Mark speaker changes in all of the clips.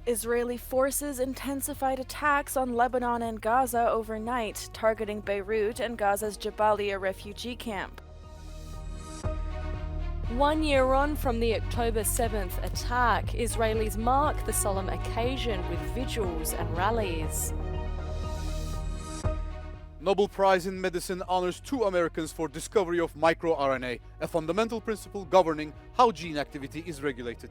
Speaker 1: Israeli forces intensified attacks on Lebanon and Gaza overnight, targeting Beirut and Gaza's Jabalia refugee camp.
Speaker 2: 1 year on from the October 7th attack, Israelis mark the solemn occasion with vigils and rallies.
Speaker 3: Nobel Prize in Medicine honors 2 Americans for discovery of microRNA, a fundamental principle governing how gene activity is regulated.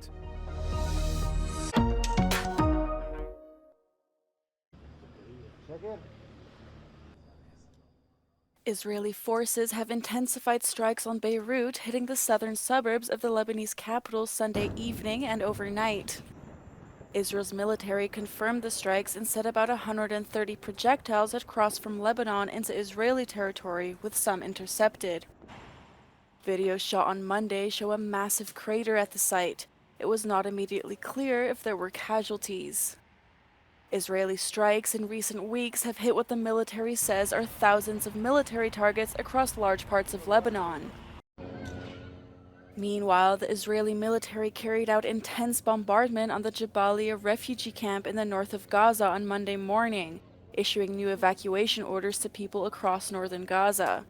Speaker 1: Israeli forces have intensified strikes on Beirut, hitting the southern suburbs of the Lebanese capital Sunday evening and overnight. Israel's military confirmed the strikes and said about 130 projectiles had crossed from Lebanon into Israeli territory, with some intercepted. Videos shot on Monday show a massive crater at the site. It was not immediately clear if there were casualties. Israeli strikes in recent weeks have hit what the military says are thousands of military targets across large parts of Lebanon. Meanwhile, the Israeli military carried out intense bombardment on the Jabalia refugee camp in the north of Gaza on Monday morning, issuing new evacuation orders to people across northern Gaza.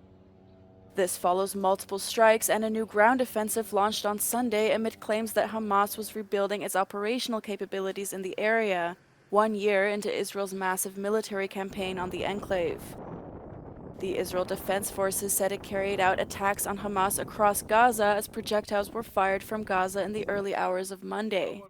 Speaker 1: This follows multiple strikes and a new ground offensive launched on Sunday amid claims that Hamas was rebuilding its operational capabilities in the area, 1 year into Israel's massive military campaign on the enclave. The Israel Defense Forces said it carried out attacks on Hamas across Gaza as projectiles were fired from Gaza in the early hours of Monday.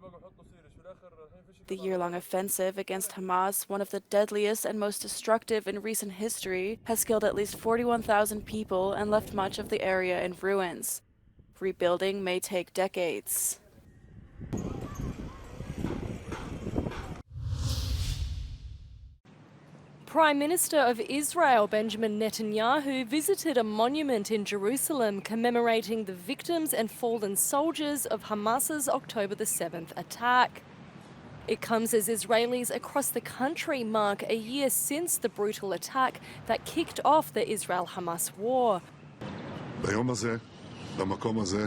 Speaker 1: The year-long offensive against Hamas, one of the deadliest and most destructive in recent history, has killed at least 41,000 people and left much of the area in ruins. Rebuilding may take decades.
Speaker 2: Prime Minister of Israel Benjamin Netanyahu visited a monument in Jerusalem commemorating the victims and fallen soldiers of Hamas's October the 7th attack. It comes as Israelis across the country mark a year since the brutal attack that kicked off the Israel-Hamas war.
Speaker 4: ביום הזה, במקום הזה,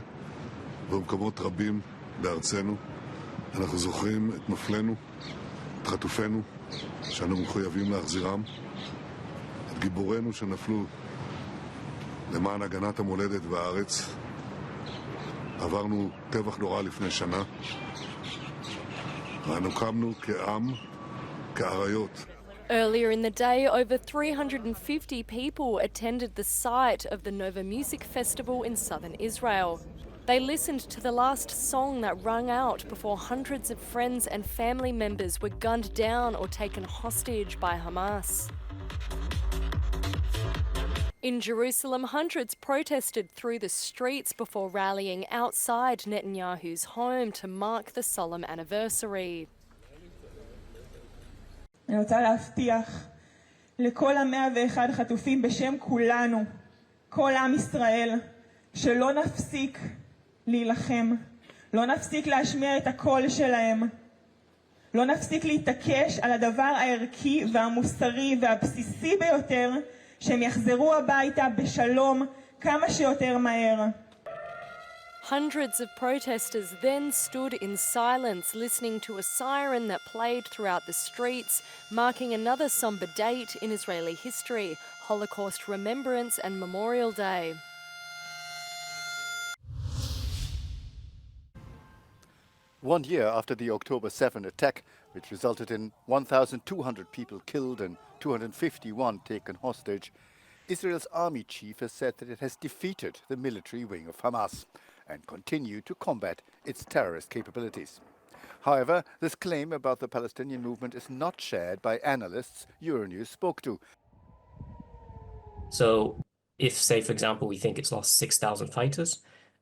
Speaker 4: ובמקומות רבים בארצנו, אנחנו זוכרים את נופלינו, את חטופינו, שאנו מחויבים להחזירם, את גיבורינו שנפלו למען הגנת המולדת והארץ. עברנו טבח נורא לפני שנה, ואנו קמנו כעם, כאריות.
Speaker 2: Earlier in the day, over 350 people attended the site of the Nova Music Festival in southern Israel. They listened to the last song that rung out before hundreds of friends and family members were gunned down or taken hostage by Hamas. In Jerusalem, hundreds protested through the streets before rallying outside Netanyahu's home to mark the solemn anniversary.
Speaker 5: אני רוצה להבטיח לכל 101 חטופים בשם כולנו, כל עם ישראל, שלא נפסיק להילחם, לא נפסיק להשמיע את הקול שלהם, לא נפסיק להתעקש על הדבר הערכי והמוסרי והבסיסי ביותר, שהם יחזרו הביתה בשלום כמה שיותר מהר.
Speaker 2: Hundreds of protesters then stood in silence, listening to a siren that played throughout the streets, marking another somber date in Israeli history, Holocaust Remembrance and Memorial Day.
Speaker 6: One year after the October 7 attack, which resulted in 1,200 people killed and 251 taken hostage, Israel's army chief has said that it has defeated the military wing of Hamas and continued to combat its terrorist capabilities. However, this claim about the Palestinian movement is not shared by analysts Euronews spoke to.
Speaker 7: So if, say, for example, we think it's lost 6,000 fighters,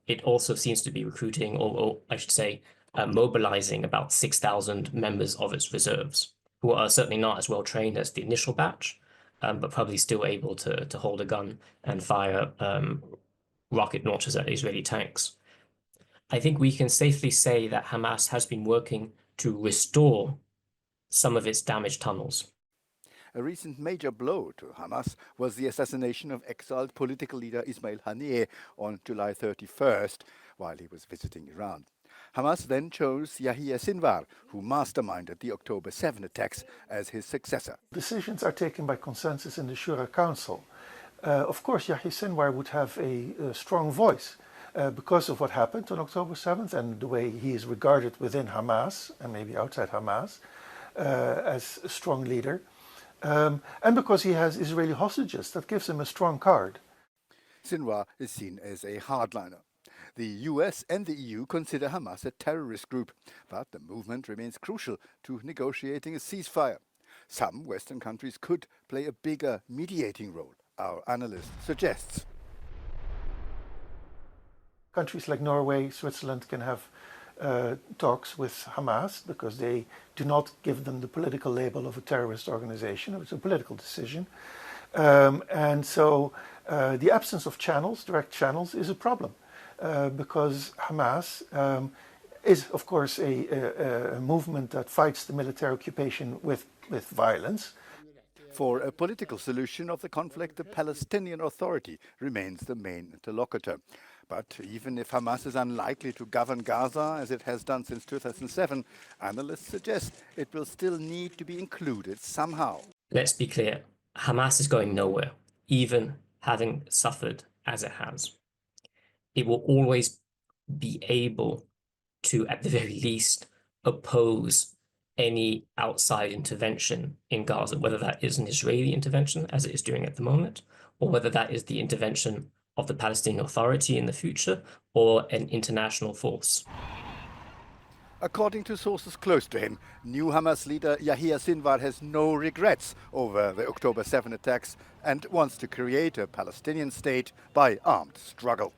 Speaker 7: it also seems to be recruiting, or I should say, mobilizing about 6,000 members of its reserves, who are certainly not as well trained as the initial batch, but probably still able to hold a gun and fire rocket launchers at Israeli tanks. I think we can safely say that Hamas has been working to restore some of its damaged tunnels.
Speaker 6: A recent major blow to Hamas was the assassination of exiled political leader Ismail Haniyeh on July 31st while he was visiting Iran. Hamas then chose Yahya Sinwar, who masterminded the October 7 attacks, as his successor.
Speaker 8: Decisions are taken by consensus in the Shura Council. Of course, Yahya Sinwar would have a strong voice because of what happened on October 7th and the way he is regarded within Hamas and maybe outside Hamas as a strong leader. And because he has Israeli hostages, that gives him a strong card.
Speaker 6: Sinwar is seen as a hardliner. The US and the EU consider Hamas a terrorist group, but the movement remains crucial to negotiating a ceasefire. Some Western countries could play a bigger mediating role, our analyst suggests.
Speaker 8: Countries like Norway, Switzerland can have talks with Hamas because they do not give them the political label of a terrorist organization. It's a political decision. And so the absence of channels, direct channels, is a problem because Hamas is, of course, a movement that fights the military occupation with violence.
Speaker 6: For a political solution of the conflict, the Palestinian Authority remains the main interlocutor. But even if Hamas is unlikely to govern Gaza, as it has done since 2007, analysts suggest it will still need to be included somehow.
Speaker 7: Let's be clear, Hamas is going nowhere, even having suffered as it has. It will always be able to, at the very least, oppose any outside intervention in Gaza, whether that is an Israeli intervention, as it is doing at the moment, or whether that is the intervention of the Palestinian Authority in the future, or an international force.
Speaker 6: According to sources close to him, new Hamas leader Yahya Sinwar has no regrets over the October 7 attacks and wants to create a Palestinian state by armed struggle.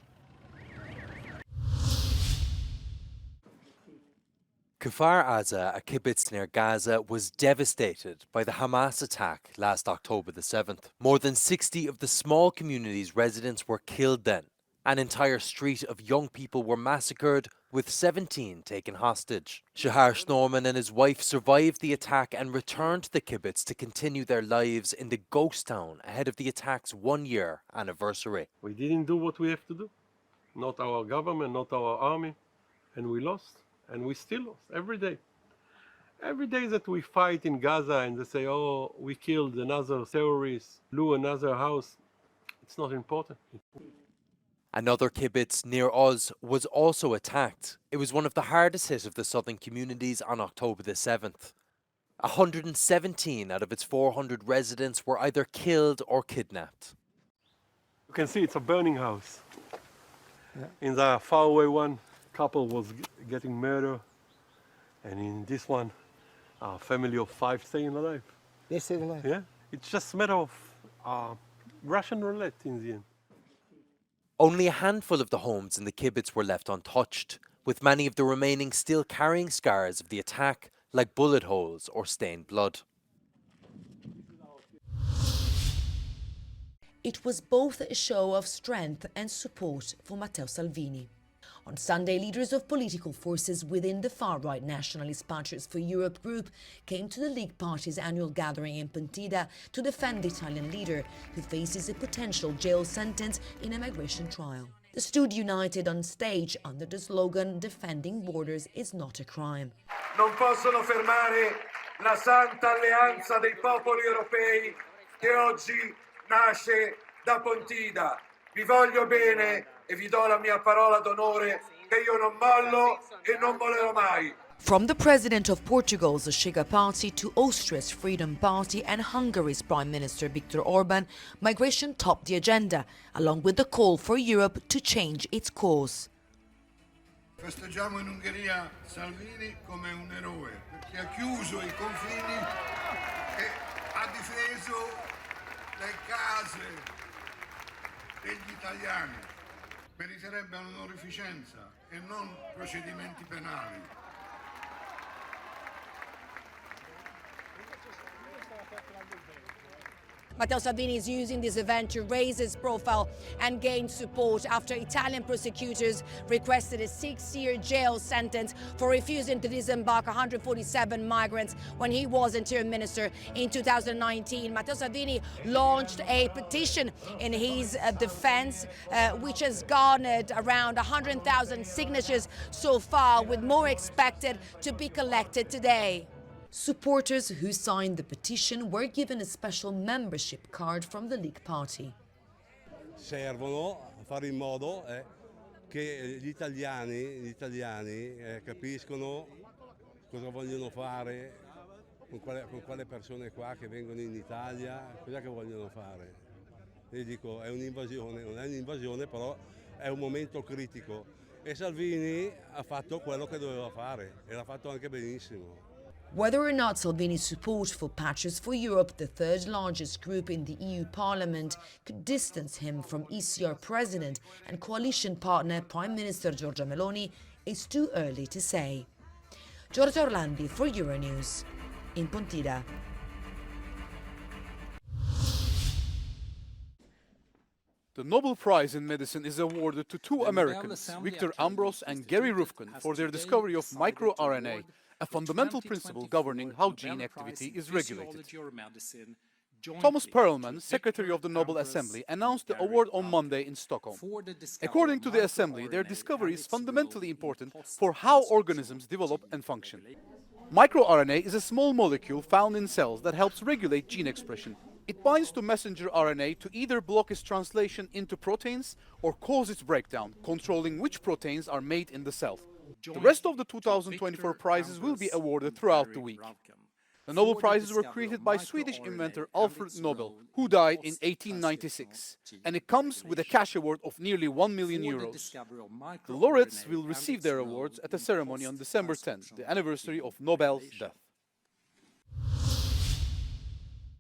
Speaker 9: Kfar Aza, a kibbutz near Gaza, was devastated by the Hamas attack last October the 7th. More than 60 of the small community's residents were killed then. An entire street of young people were massacred, with 17 taken hostage. Shahar Schnorman and his wife survived the attack and returned to the kibbutz to continue their lives in the ghost town ahead of the attack's one-year anniversary.
Speaker 10: We didn't do what we have to do. Not our government, not our army. And we lost. And we still lost every day. Every day that we fight in Gaza and they say, oh, we killed another terrorist, blew another house, it's not important.
Speaker 9: Another kibbutz near Oz was also attacked. It was one of the hardest hit of the southern communities on October the 7th. 117 out of its 400 residents were either killed or kidnapped.
Speaker 10: You can see it's a burning house. Yeah. In the faraway one, couple was getting murdered, and in this one, a family of 5 staying alive.
Speaker 11: They're staying alive?
Speaker 10: Yeah, it's just a matter of Russian roulette in the end.
Speaker 9: Only a handful of the homes in the kibbutz were left untouched, with many of the remaining still carrying scars of the attack, like bullet holes or stained blood.
Speaker 12: It was both a show of strength and support for Matteo Salvini. On Sunday, leaders of political forces within the far-right Nationalist Patriots for Europe group came to the League Party's annual gathering in Pontida to defend the Italian leader, who faces a potential jail sentence in a migration trial. The stood united on stage under the slogan "Defending borders is not a crime."
Speaker 13: Non possono fermare la santa alleanza dei popoli europei che oggi nasce da Pontida. Vi voglio bene e vi do la mia parola d'onore che io non mollo e non mollerò mai.
Speaker 12: From the president of Portugal's Chega party to Austria's Freedom Party and Hungary's Prime Minister Viktor Orban, migration topped the agenda, along with the call for Europe to change its course.
Speaker 4: Festeggiamo in Ungheria Salvini come un eroe, perché ha chiuso I confini e ha difeso le case degli italiani. Meriterebbe onorificenza e non procedimenti penali.
Speaker 12: Matteo Salvini is using this event to raise his profile and gain support after Italian prosecutors requested a 6-year jail sentence for refusing to disembark 147 migrants when he was Interior Minister in 2019. Matteo Salvini launched a petition in his defense, which has garnered around 100,000 signatures so far, with more expected to be collected today. Supporters who signed the petition were given a special membership card from the League Party.
Speaker 11: Servono a fare in modo che gli italiani capiscono cosa vogliono fare con quelle persone qua che vengono in Italia, cosa che vogliono fare. Io dico, è un'invasione, non è un'invasione, però è un momento critico e Salvini ha fatto quello che doveva fare e l'ha fatto anche benissimo.
Speaker 12: Whether or not Salvini's support for Patriots for Europe, the third largest group in the EU Parliament, could distance him from ECR President and coalition partner Prime Minister Giorgia Meloni is too early to say. Giorgia Orlandi for Euronews in Pontida.
Speaker 3: The Nobel Prize in Medicine is awarded to two Americans, Victor Ambros and Gary Ruvkun, for their discovery of microRNA, a fundamental principle governing how gene activity is regulated. Thomas Perlman, Secretary of the Nobel Assembly, announced the award on Monday in Stockholm. According to the Assembly, their discovery is fundamentally important for how organisms develop and function. MicroRNA is a small molecule found in cells that helps regulate gene expression. It binds to messenger RNA to either block its translation into proteins or cause its breakdown, controlling which proteins are made in the cell. The rest of the 2024 prizes will be awarded throughout the week. The Nobel Prizes were created by Swedish inventor Alfred Nobel, who died in 1896, and it comes with a cash award of nearly €1 million. The laureates will receive their awards at a ceremony on December 10, the anniversary of Nobel's death.